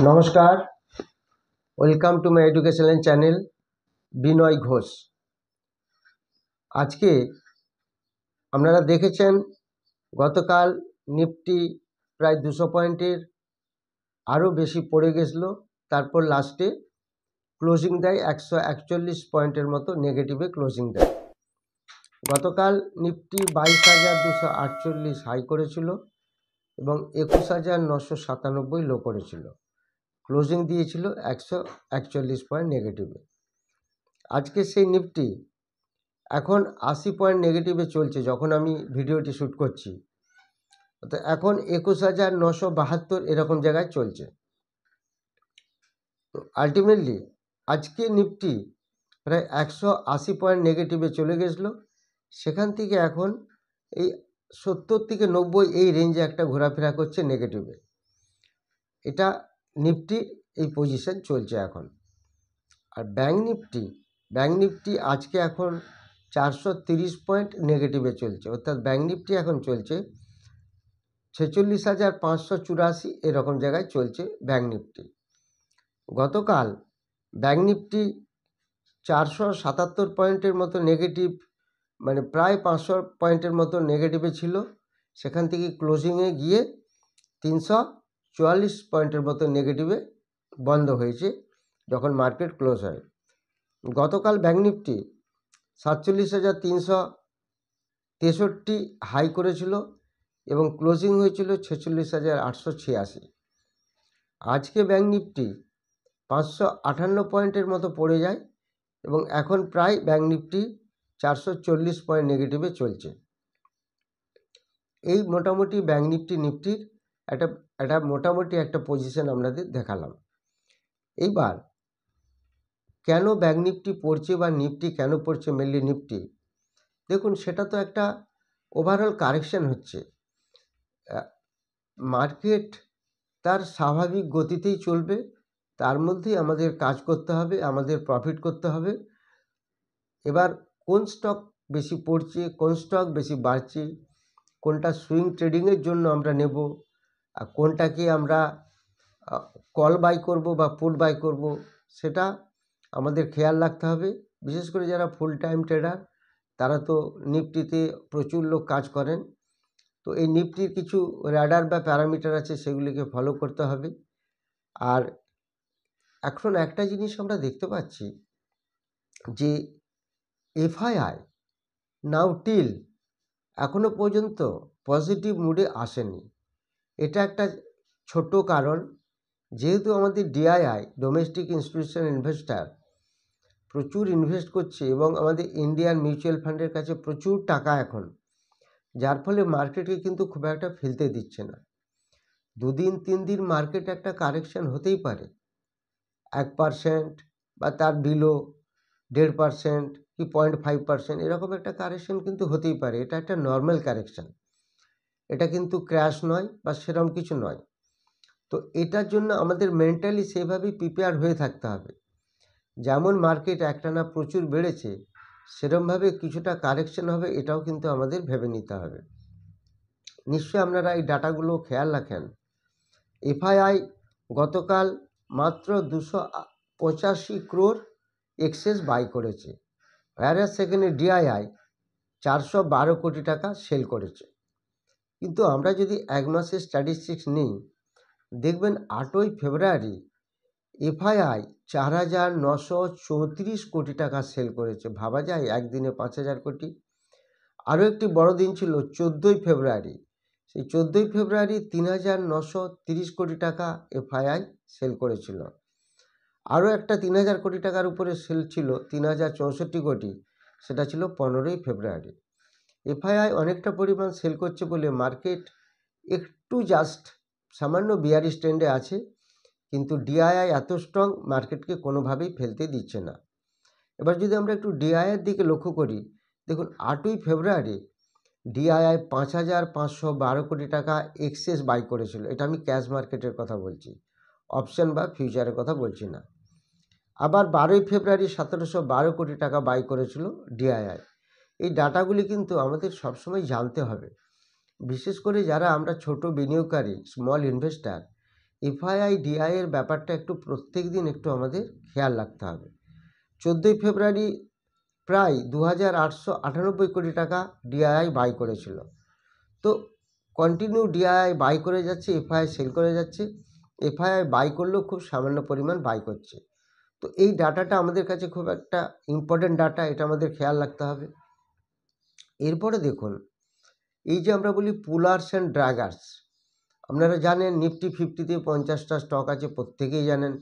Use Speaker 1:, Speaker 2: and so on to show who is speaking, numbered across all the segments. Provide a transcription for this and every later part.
Speaker 1: নমস্কার, welcome to my educational channel Binoy Ghosh. আজকে আপনারা দেখেছেন গতকাল নিফটি প্রায় 200 পয়েন্টের আরও বেশি পড়ে গেছিলো, তারপর লাস্টে ক্লোজিং দেয় 141 পয়েন্টের মতো নেগেটিভে ক্লোজিং দেয়। গতকাল নিফটি 22,248 হাই করেছিল এবং 21,997 লো করেছিল, ক্লোজিং দিয়েছিল 141 পয়েন্ট নেগেটিভে। আজকে সেই নিফটি এখন 80 পয়েন্ট নেগেটিভে চলছে যখন আমি ভিডিওটি শ্যুট করছি, তো এখন 21,972 এরকম জায়গায় চলছে। তো আলটিমেটলি আজকে নিফটি প্রায় 180 পয়েন্ট নেগেটিভে চলে গেছিলো, সেখান থেকে এখন এই 70 থেকে 90 এই রেঞ্জে একটা ঘোরাফেরা করছে নেগেটিভে। এটা নিফটি এই পজিশন চলছে এখন। আর ব্যাঙ্ক নিফটি আজকে এখন 430 পয়েন্ট নেগেটিভে চলছে, অর্থাৎ ব্যাঙ্ক নিফটি এখন চলছে 46,584 এরকম জায়গায় চলছে ব্যাঙ্ক নিফটি। গতকাল ব্যাঙ্ক নিফটি 477 পয়েন্টের মতো নেগেটিভ, মানে প্রায় 500 পয়েন্টের মতো নেগেটিভে ছিল, সেখান থেকে ক্লোজিংয়ে গিয়ে 344 পয়েন্টের মতো নেগেটিভে বন্ধ হয়েছে যখন মার্কেট ক্লোজ হয়। গতকাল ব্যাঙ্ক নিফটি 47,363 হাই করেছিল এবং ক্লোজিং হয়েছিল 46,886। আজকে ব্যাঙ্ক নিফটি 558 পয়েন্টের মতো পড়ে যায় এবং এখন প্রায় ব্যাঙ্ক নিফটি 440 পয়েন্ট নেগেটিভে চলছে। এই মোটামুটি ব্যাঙ্ক নিফটির একটা মোটামুটি একটা পজিশন আপনাদের দেখালাম। এইবার কেন ব্যাঙ্ক নিফটি পড়ছে বা নিফটি কেন পড়ছে, মেনলি নিফটি, দেখুন সেটা তো একটা ওভারঅল কারেকশন হচ্ছে। মার্কেট তার স্বাভাবিক গতিতেই চলবে, তার মধ্যেই আমাদের কাজ করতে হবে, আমাদের প্রফিট করতে হবে। এবার কোন স্টক বেশি পড়ছে, কোন স্টক বেশি বাড়ছে, কোনটা সুইং ট্রেডিংয়ের জন্য আমরা নেব, আর কোনটাকে আমরা কল বাই করব বা পুট বাই করব, সেটা আমাদের খেয়াল রাখতে হবে। বিশেষ করে যারা ফুল টাইম ট্রেডার, তারা তো নিফটিতে প্রচুর লোক কাজ করেন, তো এই নিফটির কিছু র্যাডার বা প্যারামিটার আছে, সেগুলিকে ফলো করতে হবে। আর এখন একটা জিনিস আমরা দেখতে পাচ্ছি যে এফআইআই নাও টিল এখনো পর্যন্ত পজিটিভ মুডে আসেনি। এটা একটা ছোট কারণ, যেহেতু আমাদের ডিআইআই ডোমেস্টিক ইনস্টিটিউশনাল ইনভেস্টার প্রচুর ইনভেস্ট করছে এবং আমাদের ইন্ডিয়ান মিউচুয়াল ফান্ডের কাছে প্রচুর টাকা এখন, যার ফলে মার্কেটকে কিন্তু খুব একটা ফেলতে দিচ্ছে না। 2 দিন 3 দিন মার্কেট একটা কারেকশন হতেই পারে, 1% বা তার বিলো 1.5% কি 0.5% এরকম একটা কারেকশন কিন্তু হতেই পারে। এটা একটা নর্মাল কারেকশন, এটা কিন্তু ক্র্যাশ নয় বা সেরকম কিছু নয়। তো এটার জন্য আমাদের মেন্টালি সেভাবেই প্রিপেয়ার হয়ে থাকতে হবে। যেমন মার্কেট একটানা প্রচুর বেড়েছে, সেরকমভাবে কিছুটা কারেকশন হবে, এটাও কিন্তু আমাদের ভেবে নিতে হবে। নিশ্চয়ই আপনারা এই ডাটাগুলো খেয়াল রাখেন। এফআইআই গতকাল মাত্র 285 crore এক্সেস বাই করেছে, আর সেখানে ডিআইআই 412 কোটি টাকা সেল করেছে। কিন্তু আমরা যদি এক মাসের স্ট্যাটিস্টিক্স নিই, দেখবেন 8ই ফেব্রুয়ারি এফআইআই 4,934 কোটি টাকা সেল করেছে। ভাবা যায় একদিনে 5,000 কোটি। আরও একটি বড় দিন ছিল 14ই ফেব্রুয়ারি, সেই 14ই ফেব্রুয়ারি 3,930 কোটি টাকা এফআইআই সেল করেছিল। আরও একটা 3,000 কোটি টাকার উপরে সেল ছিল 3,064 কোটি, সেটা ছিল 15ই ফেব্রুয়ারি। এফআইআই অনেকটা পরিমাণ সেল করছে বলে মার্কেট একটু জাস্ট সামান্য বিয়ারিশ ট্রেন্ডে আছে, কিন্তু ডিআইআই এত স্ট্রং, মার্কেটকে কোনোভাবেই ফেলতে দিচ্ছে না। এবার যদি আমরা একটু ডিআইআইয়ের দিকে লক্ষ্য করি, দেখুন 8ই ফেব্রুয়ারি ডিআইআই 5,512 কোটি টাকা এক্সেস বাই করেছিল। এটা আমি ক্যাশ মার্কেটের কথা বলছি, অপশন বা ফিউচারের কথা বলছি না। আবার 12ই ফেব্রুয়ারি 1,712 কোটি টাকা বাই করেছিল ডিআইআই। এই ডাটাগুলি কিন্তু আমাদের সবসময় জানতে হবে, বিশেষ করে যারা আমরা ছোট বিনিয়োগকারী, স্মল ইনভেস্টার। এফআইআই ডিআই এর ব্যাপারটা একটু প্রত্যেক দিন একটু আমাদের খেয়াল রাখতে হবে। 14ই ফেব্রুয়ারি প্রায় 2,898 কোটি টাকা ডিআইআই বাই করেছিল। তো কন্টিনিউ ডিআইআই বাই করে যাচ্ছে, এফআইআই সেল করে যাচ্ছে। এফআইআই বাই করলেও খুব সামান্য পরিমাণ বাই করছে। তো এই ডাটাটা আমাদের কাছে খুব একটা ইম্পর্টেন্ট ডাটা, এটা আমাদের খেয়াল রাখতে হবে। এরপরে দেখুন, এই যে আমরা বলি পুলার্স অ্যান্ড ড্র্যাগার্স, আপনারা জানেন নিফটি 50-তে 50টা স্টক আছে, প্রত্যেকেই জানেন।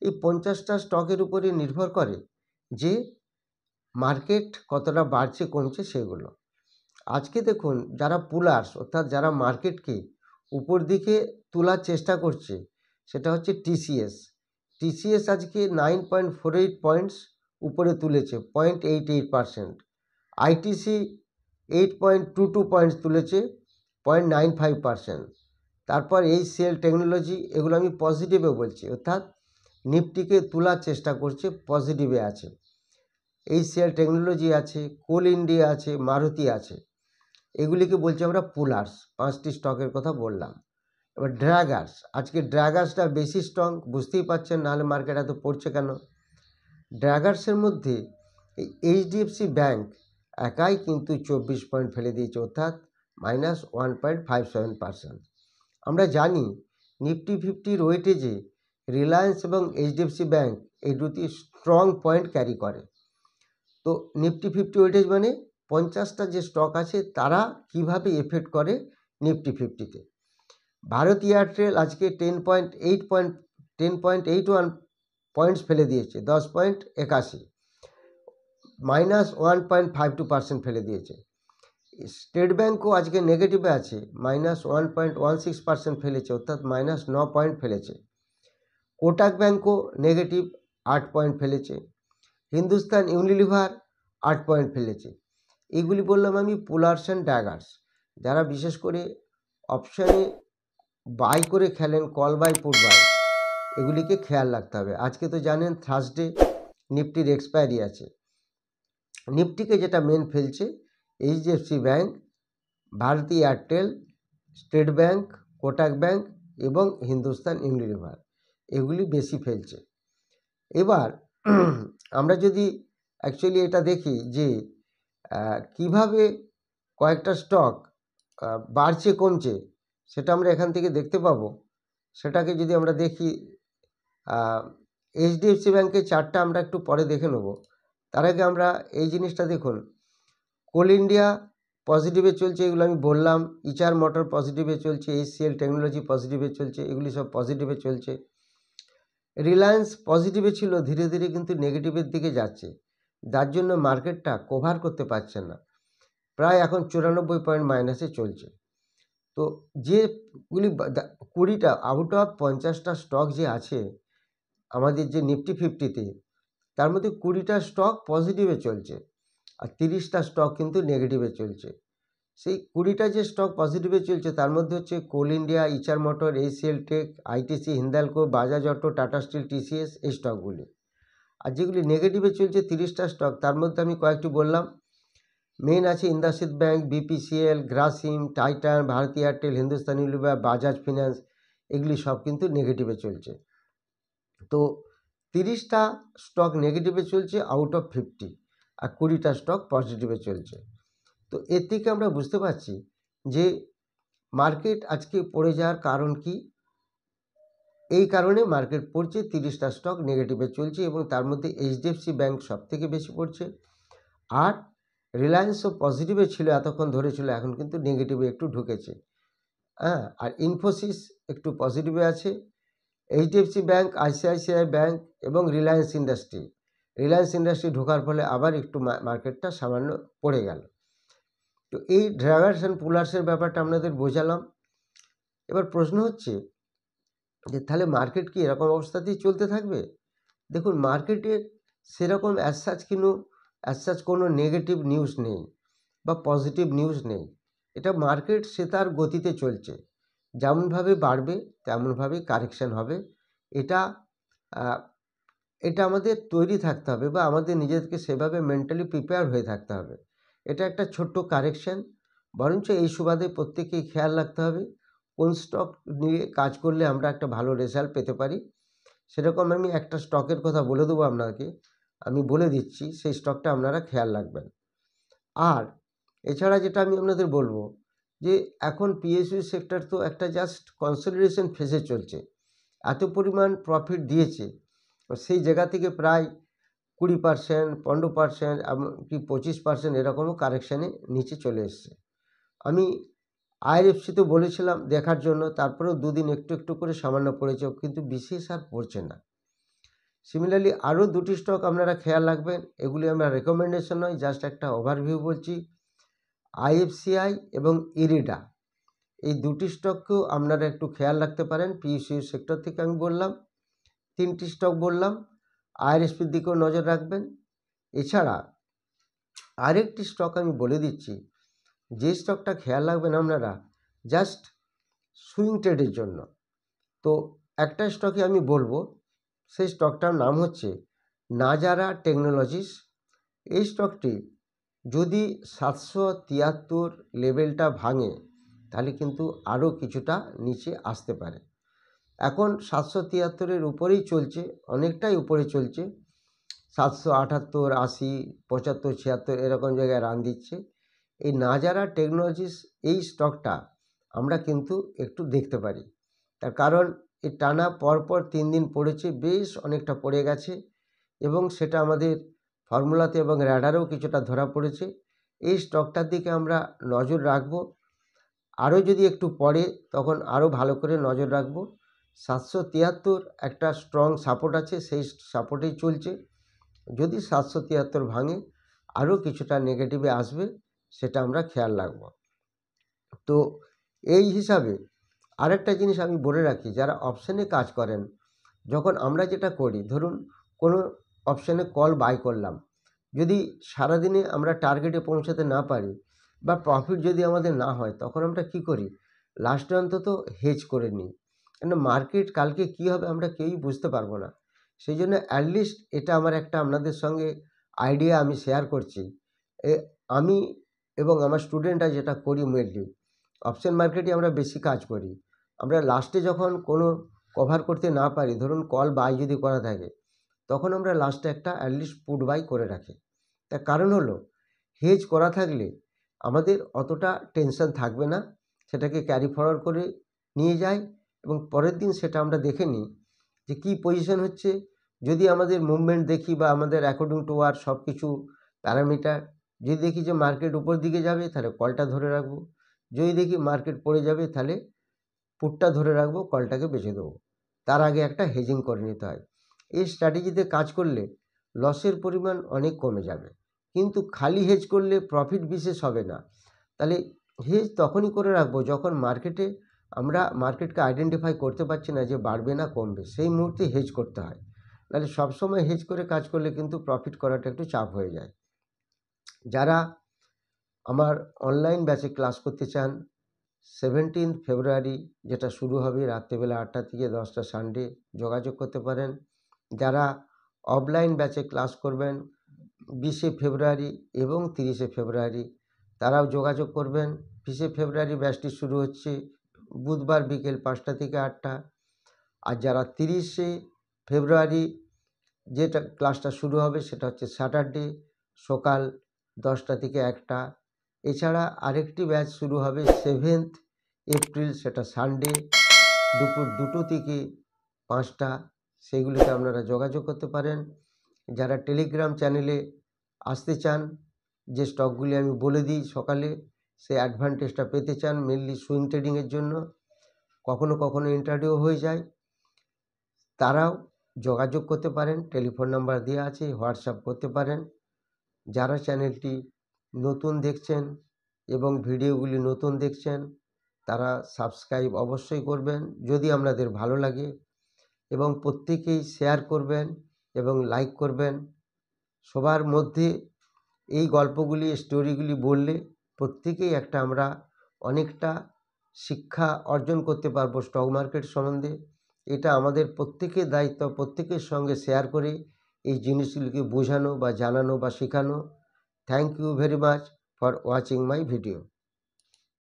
Speaker 1: এই 50টা স্টকের উপরে নির্ভর করে যে মার্কেট কতটা বাড়ছে কমছে সেগুলো। আজকে দেখুন, যারা পুলার্স অর্থাৎ যারা মার্কেটকে উপর দিকে তোলার চেষ্টা করছে সেটা হচ্ছে টিসিএস। টিসিএস আজকে 9.48 পয়েন্টস উপরে তুলেছে, 0.88%। আইটিসি 8.22 পয়েন্টস তুলেছে, 0.95%। তারপর HCL টেকনোলজি, এগুলো আমি পজিটিভে বলছি, অর্থাৎ নিফটিকে তোলার চেষ্টা করছে, পজিটিভে আছে। HCL টেকনোলজি আছে, কোল ইন্ডিয়া আছে, মারুতি আছে, এগুলিকে বলছি আমরা পুলার্স। 5টি স্টকের কথা বললাম। এবার ড্র্যাগার্স, আজকে ড্র্যাগার্সটা বেশি স্ট্রং, বুঝতেই পারছেন নাহলে মার্কেট এত পড়ছে কেন। ড্র্যাগার্সের মধ্যে এই এইচডিএফসি ব্যাঙ্ক একাই কিন্তু 24 পয়েন্ট ফেলে দিয়েছে, অর্থাৎ -1.57%। আমরা জানি নিফটি 50-র ওয়েটেজে রিলায়েন্স এবং এইচডিএফসি ব্যাঙ্ক এই দুটি স্ট্রং পয়েন্ট ক্যারি করে। তো নিফটি 50 ওয়েটেজ মানে 50টা যে স্টক আছে তারা কিভাবে এফেক্ট করে নিফটি 50-তে। ভারত এয়ারটেল আজকে 10.81 পয়েন্টস ফেলে দিয়েছে, 10.81, -1.52% ফেলে দিয়েছে। স্টেট ব্যাঙ্কও আজকে নেগেটিভে আছে, -1.16% ফেলেছে, অর্থাৎ -9 পয়েন্ট ফেলেছে। কোটাক ব্যাঙ্কও নেগেটিভ 8 পয়েন্ট ফেলেছে। হিন্দুস্তান ইউনিলিভার 8 পয়েন্ট ফেলেছে। এইগুলি বললাম আমি পুলার্স অ্যান্ড ড্র্যাগার্স। যারা বিশেষ করে অপশানে বাই করে খেলেন, কল বাই পুট বাই, এগুলিকে খেয়াল রাখতে হবে। আজকে তো জানেন থার্সডে, নিফটির এক্সপায়ারি আছে। নিফটিকে যেটা মেন ফেলছে HDFC bank, Bharti Airtel, state bank, Kotak bank এবং হিন্দুস্তান ইউনিলিভার, এগুলি বেশি ফেলছে। এবার আমরা যদি অ্যাকচুয়ালি এটা দেখি যে কিভাবে কয়েকটা স্টক বাড়ছে কমছে, সেটা আমরা এখান থেকে দেখতে পাবো। সেটাকে যদি আমরা দেখি, এইচডিএফসি ব্যাঙ্কের চার্টটা আমরা একটু পরে দেখে নেব। তার আগে আমরা এই জিনিসটা দেখুন, কোল ইন্ডিয়া পজিটিভে চলছে, এগুলো আমি বললাম। ইচার মোটর পজিটিভে চলছে, HCL টেকনোলজি পজিটিভে চলছে, এগুলি সব পজিটিভে চলছে। রিলায়েন্স পজিটিভে ছিল, ধীরে ধীরে কিন্তু নেগেটিভের দিকে যাচ্ছে, যার জন্য মার্কেটটা কভার করতে পারছে না, প্রায় এখন 94 পয়েন্ট মাইনাসে চলছে। তো যেগুলি 20টা আউট অফ 50টা স্টক যে আছে আমাদের যে নিফটি 50-তে, তার মধ্যে 20টা স্টক পজিটিভে চলছে আর 30টা স্টক কিন্তু নেগেটিভে চলছে। সেই 20টা যে স্টক পজিটিভে চলছে তার মধ্যে হচ্ছে Coal India, Eicher motor, HCL tech, ITC, Hindalco, Bajaj auto, Tata steel, TCS, এই স্টকগুলি। আর যেগুলি নেগেটিভে চলছে 30টা স্টক, তার মধ্যে আমি কয়েকটি বললাম। মেন আছে IndusInd bank, BPCL, Grasim, Titan, Bharti Airtel, Hindustan Unilever, Bajaj finance, এগুলি সব কিন্তু নেগেটিভে চলছে। তো 30টা স্টক নেগেটিভে চলছে আউট অফ 50, আর 20টা স্টক পজিটিভে চলছে। তো এর থেকে আমরা বুঝতে পারছি যে মার্কেট আজকে পড়ে যাওয়ার কারণ কি। এই কারণে মার্কেট পড়ছে, 30টা স্টক নেগেটিভে চলছে এবং তার মধ্যে HDFC ব্যাঙ্ক সব থেকে বেশি পড়ছে। আর রিলায়েন্সও পজিটিভে ছিল, এতক্ষণ ধরে ছিল, এখন কিন্তু নেগেটিভে একটু ঢুকেছে। আর ইনফোসিস একটু পজিটিভে আছে। HDFC ব্যাঙ্ক, ICICI ব্যাঙ্ক এবং রিলায়েন্স ইন্ডাস্ট্রি ঢোকার ফলে আবার একটু মার্কেটটা সামান্য পড়ে গেল। তো এই ড্রাইভার্স অ্যান্ড পুলার্সের ব্যাপারটা আপনাদের বোঝালাম। এবার প্রশ্ন হচ্ছে যে তাহলে মার্কেট কি এরকম অবস্থাতেই চলতে থাকবে? দেখুন, মার্কেটের সেরকম অ্যাজ কোনো নেগেটিভ নিউজ নেই বা পজিটিভ নিউজ নেই। এটা মার্কেট সে তার গতিতে চলছে, যেমনভাবে বাড়বে তেমনভাবেই কারেকশান হবে। এটা আমাদের তৈরি থাকতে হবে বা আমাদের নিজেদেরকে সেভাবে মেন্টালি প্রিপেয়ার হয়ে থাকতে হবে। এটা একটা ছোট্ট কারেকশান, বরঞ্চ এই সুবাদে প্রত্যেকেই খেয়াল রাখতে হবে কোন স্টক নিয়ে কাজ করলে আমরা একটা ভালো রেজাল্ট পেতে পারি। সেরকম আমি একটা স্টকের কথা বলে দেবো আপনাকে, আমি বলে দিচ্ছি, সেই স্টকটা আপনারা খেয়াল রাখবেন। আর এছাড়া যেটা আমি আপনাদের বলবো যে এখন পিএসইউ সেক্টর তো একটা জাস্ট কনসলিডেশন ফেজে চলছে। এত পরিমাণ প্রফিট দিয়েছে, সেই জায়গা থেকে প্রায় 20%, 15%, এমনকি 25% এরকমও কারেকশানে নিচে চলে এসছে। আমি আইআরএফসিতে বলেছিলাম দেখার জন্য, তারপরেও দুদিন একটু একটু করে সামান্য পড়েছে, কিন্তু বিশেষ আর পড়ছে না। সিমিলারলি আরও দুটি স্টক আপনারা খেয়াল রাখবেন, এগুলি আমরা রেকমেন্ডেশন নয়, জাস্ট একটা ওভারভিউ বলছি। আইএফসিআই এবং ইরিডা, এই দুটি স্টককেও আপনারা একটু খেয়াল রাখতে পারেন। পিএসইউ সেক্টর থেকে আমি বললাম, 3টি স্টক বললাম, আইআরএসপির দিকেও নজর রাখবেন। এছাড়া আরেকটি স্টক আমি বলে দিচ্ছি, যে স্টকটা খেয়াল রাখবেন আপনারা জাস্ট সুইং ট্রেডের জন্য। তো একটা স্টকে আমি বলবো, সেই স্টকটার নাম হচ্ছে নাজারা টেকনোলজিস। এই স্টকটি যদি 773 লেভেলটা ভাঙে তাহলে কিন্তু আরও কিছুটা নিচে আসতে পারে। এখন 773-এর উপরেই চলছে, অনেকটাই উপরে চলছে, 778, 80, 75, 76 এরকম জায়গায় রান দিচ্ছে। এই নাজারা টেকনোলজিস এই স্টকটা আমরা কিন্তু একটু দেখতে পারি, তার কারণ এই টানা পরপর 3 দিন পড়েছে, বেশ অনেকটা পড়ে গেছে, এবং সেটা আমাদের ফর্মুলাতে এবং র্যাডারেও কিছুটা ধরা পড়েছে। এই স্টকটার দিকে আমরা নজর রাখবো, আরও যদি একটু পড়ে তখন আরও ভালো করে নজর রাখবো। 773 একটা স্ট্রং সাপোর্ট আছে, সেই সাপোর্টেই চলছে। যদি 773 ভাঙে আরও কিছুটা নেগেটিভে আসবে, সেটা আমরা খেয়াল রাখব। তো এই হিসাবে আরেকটা জিনিস আমি বলে রাখি, যারা অপশানে কাজ করেন, যখন আমরা যেটা করি, ধরুন কোনো অপশানে কল বাই করলাম, যদি সারাদিনে আমরা টার্গেটে পৌঁছাতে না পারি বা প্রফিট যদি আমাদের না হয়, তখন আমরা কি করি, লাস্টে অন্তত হেজ করে নিই। কেন মার্কেট কালকে কী হবে আমরা কেউই বুঝতে পারবো না। সেই জন্য অ্যাটলিস্ট এটা আমার একটা আপনাদের সঙ্গে আইডিয়া আমি শেয়ার করছি। আমি এবং আমার স্টুডেন্টরা যেটা করি, মেনলি অপশন মার্কেটে আমরা বেশি কাজ করি। আমরা লাস্টে যখন কোনো কভার করতে না পারি, ধরুন কল বাই যদি করা থাকে, তখন আমরা লাস্টে একটা অ্যাটলিস্ট পুট বাই করে রাখি। তার কারণ হলো, হেজ করা থাকলে আমাদের অতটা টেনশন থাকবে না, সেটাকে ক্যারি ফরওয়ার্ড করে নিয়ে যাই এবং পরের দিন সেটা আমরা দেখে নিই যে কী পজিশন হচ্ছে। যদি আমাদের মুভমেন্ট দেখি বা আমাদের অ্যাকর্ডিং টু আর সব কিছু প্যারামিটার, যদি দেখি যে মার্কেট উপর দিকে যাবে তাহলে কলটা ধরে রাখবো, যদি দেখি মার্কেট পড়ে যাবে তাহলে পুটটা ধরে রাখবো, কলটাকে বেচে দেবো। তার আগে একটা হেজিং করে নিতে হয়। এই স্ট্র্যাটেজিতে কাজ করলে লসের পরিমাণ অনেক কমে যাবে, কিন্তু খালি হেজ করলে প্রফিট বিশেষ হবে না। তাহলে হেজ তখনই করে রাখবো যখন আমরা মার্কেটকে আইডেন্টিফাই করতে পারছি না যে বাড়বে না কমবে, সেই মুহূর্তে হেজ করতে হয়। নাহলে সবসময় হেজ করে কাজ করলে কিন্তু প্রফিট করাটা একটু চাপ হয়ে যায়। যারা আমার অনলাইন ব্যাচে ক্লাস করতে চান, 17 ফেব্রুয়ারি যেটা শুরু হবে রাত্রেবেলা 8টা থেকে 10টা সানডে, যোগাযোগ করতে পারেন। যারা অফলাইন ব্যাচে ক্লাস করবেন 20শে ফেব্রুয়ারি এবং 30শে ফেব্রুয়ারি, তারাও যোগাযোগ করবেন। 20শে ফেব্রুয়ারি ব্যাচটি শুরু হচ্ছে বুধবার বিকেল 5টা থেকে 8টা, আর যারা 30শে ফেব্রুয়ারি যেটা ক্লাসটা শুরু হবে সেটা হচ্ছে স্যাটারডে সকাল 10টা থেকে 1টা। এছাড়া আরেকটি ব্যাচ শুরু হবে 7th এপ্রিল, সেটা সানডে দুপুর 2টো থেকে 5টা, সেইগুলিতে আপনারা যোগাযোগ করতে পারেন। যারা টেলিগ্রাম চ্যানেলে আসতে চান, যে স্টকগুলি আমি বলে দিই সকালে, সেই অ্যাডভান্টেজটা পেতে চান মেনলি সুইং ট্রেডিংয়ের জন্য, কখনো কখনো ইন্টারভিউ হয়ে যায়, তারাও যোগাযোগ করতে পারেন। টেলিফোন নাম্বার দেওয়া আছে, হোয়াটসঅ্যাপ করতে পারেন। যারা চ্যানেলটি নতুন দেখছেন এবং ভিডিওগুলি নতুন দেখছেন, তারা সাবস্ক্রাইব অবশ্যই করবেন যদি আপনাদের ভালো লাগে, এবং প্রত্যেকেই শেয়ার করবেন এবং লাইক করবেন। সবার মধ্যে এই গল্পগুলি, স্টোরিগুলি বললে প্রত্যেকেই আমরা অনেকটা শিক্ষা অর্জন করতে পারবো স্টক মার্কেট সম্বন্ধে। এটা আমাদের প্রত্যেকের দায়িত্ব, প্রত্যেকের সঙ্গে শেয়ার করে এই জিনিসগুলিকে বোঝানো বা জানানো বা শেখানো। Thank you very much for watching my video.